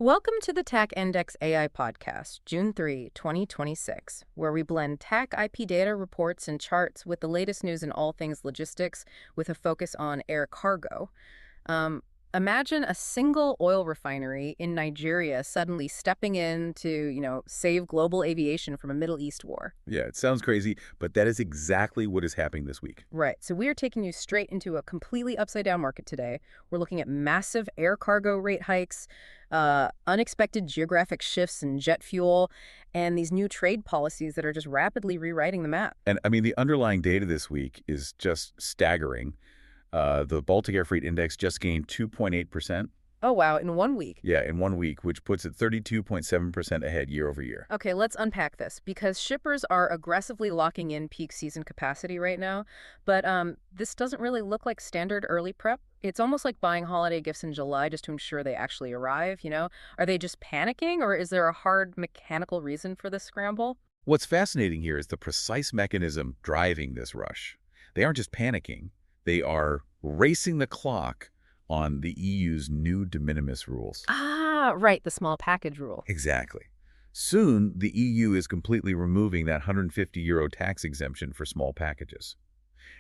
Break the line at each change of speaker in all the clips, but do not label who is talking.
Welcome to the TAC Index AI podcast, June 3, 2026, where we blend TAC IP data reports and charts with the latest news in all things logistics with a focus on air cargo. Um, Imagine a single oil refinery in Nigeria suddenly stepping in to, save global aviation from a Middle East war.
Yeah, it sounds crazy, but that is exactly what is happening this week.
Right. So we are taking you straight into a completely upside down market today. We're looking at massive air cargo rate hikes, unexpected geographic shifts in jet fuel, and these new trade policies that are just rapidly rewriting the map.
And I mean, the underlying data this week is just staggering. The Baltic Air Freight Index just gained 2.8%.
Oh, wow. In 1 week.
Yeah, in 1 week, which puts it 32.7% ahead year over year.
Okay, let's unpack this because shippers are aggressively locking in peak season capacity right now. But this doesn't really look like standard early prep. It's almost like buying holiday gifts in July just to ensure they actually arrive. Are they just panicking, or is there a hard mechanical reason for this scramble?
What's fascinating here is the precise mechanism driving this rush. They aren't just panicking. They are racing the clock on the EU's new de minimis rules.
Ah, right, the small package rule.
Exactly. Soon, the EU is completely removing that €150 tax exemption for small packages.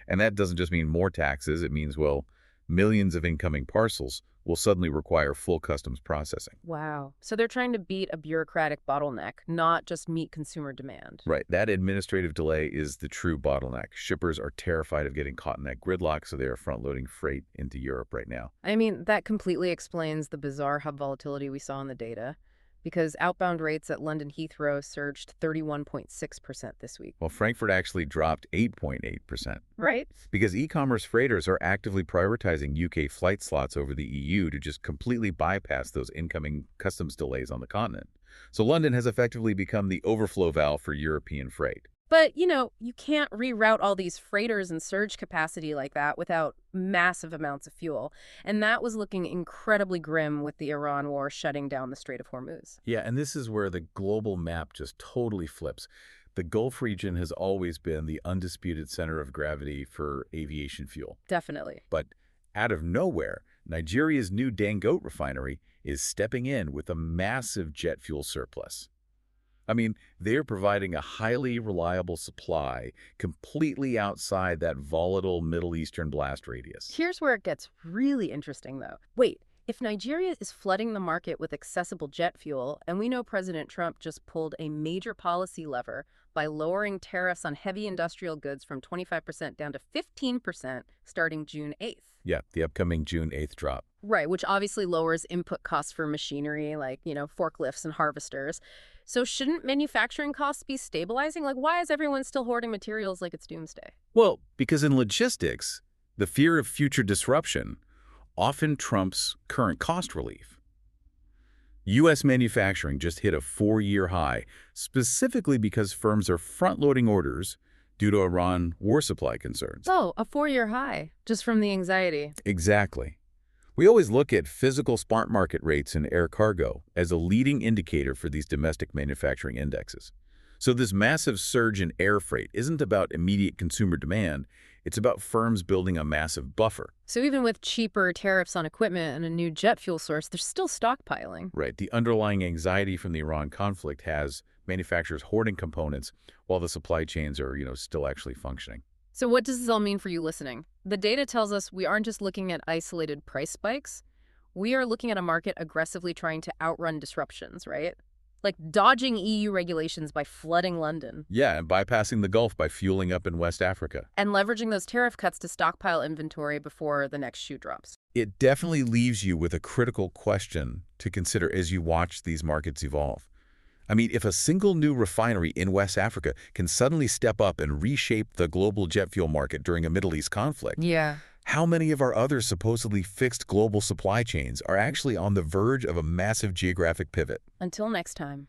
And that doesn't just mean more taxes. It means, well, millions of incoming parcels will suddenly require full customs processing.
Wow. So they're trying to beat a bureaucratic bottleneck, not just meet consumer demand.
Right. That administrative delay is the true bottleneck. Shippers are terrified of getting caught in that gridlock, so they are front-loading freight into Europe right now.
I mean, that completely explains the bizarre hub volatility we saw in the data, because outbound rates at London Heathrow surged 31.6% this week.
Well, Frankfurt actually dropped 8.8%.
Right.
Because e-commerce freighters are actively prioritizing UK flight slots over the EU to just completely bypass those incoming customs delays on the continent. So London has effectively become the overflow valve for European freight.
But, you can't reroute all these freighters and surge capacity like that without massive amounts of fuel. And that was looking incredibly grim with the Iran war shutting down the Strait of Hormuz.
Yeah, and this is where the global map just totally flips. The Gulf region has always been the undisputed center of gravity for aviation fuel.
Definitely.
But out of nowhere, Nigeria's new Dangote refinery is stepping in with a massive jet fuel surplus. I mean, they're providing a highly reliable supply completely outside that volatile Middle Eastern blast radius.
Here's where it gets really interesting, though. Wait, if Nigeria is flooding the market with accessible jet fuel, and we know President Trump just pulled a major policy lever by lowering tariffs on heavy industrial goods from 25% down to 15% starting June 8th.
Yeah, the upcoming June 8th drop.
Right, which obviously lowers input costs for machinery like, forklifts and harvesters. So shouldn't manufacturing costs be stabilizing? Like, why is everyone still hoarding materials like it's doomsday?
Well, because in logistics, the fear of future disruption often trumps current cost relief. U.S. manufacturing just hit a 4-year high, specifically because firms are front-loading orders due to Iran war supply concerns.
Oh, a 4-year high, just from the anxiety.
Exactly. We always look at physical smart market rates in air cargo as a leading indicator for these domestic manufacturing indexes. So this massive surge in air freight isn't about immediate consumer demand, it's about firms building a massive buffer.
So even with cheaper tariffs on equipment and a new jet fuel source, there's still stockpiling.
Right. The underlying anxiety from the Iran conflict has manufacturers hoarding components while the supply chains are, still actually functioning.
So what does this all mean for you listening? The data tells us we aren't just looking at isolated price spikes. We are looking at a market aggressively trying to outrun disruptions, right? Like dodging EU regulations by flooding London.
Yeah, and bypassing the Gulf by fueling up in West Africa.
And leveraging those tariff cuts to stockpile inventory before the next shoe drops.
It definitely leaves you with a critical question to consider as you watch these markets evolve. I mean, if a single new refinery in West Africa can suddenly step up and reshape the global jet fuel market during a Middle East conflict,
Yeah.
how many of our other supposedly fixed global supply chains are actually on the verge of a massive geographic pivot?
Until next time.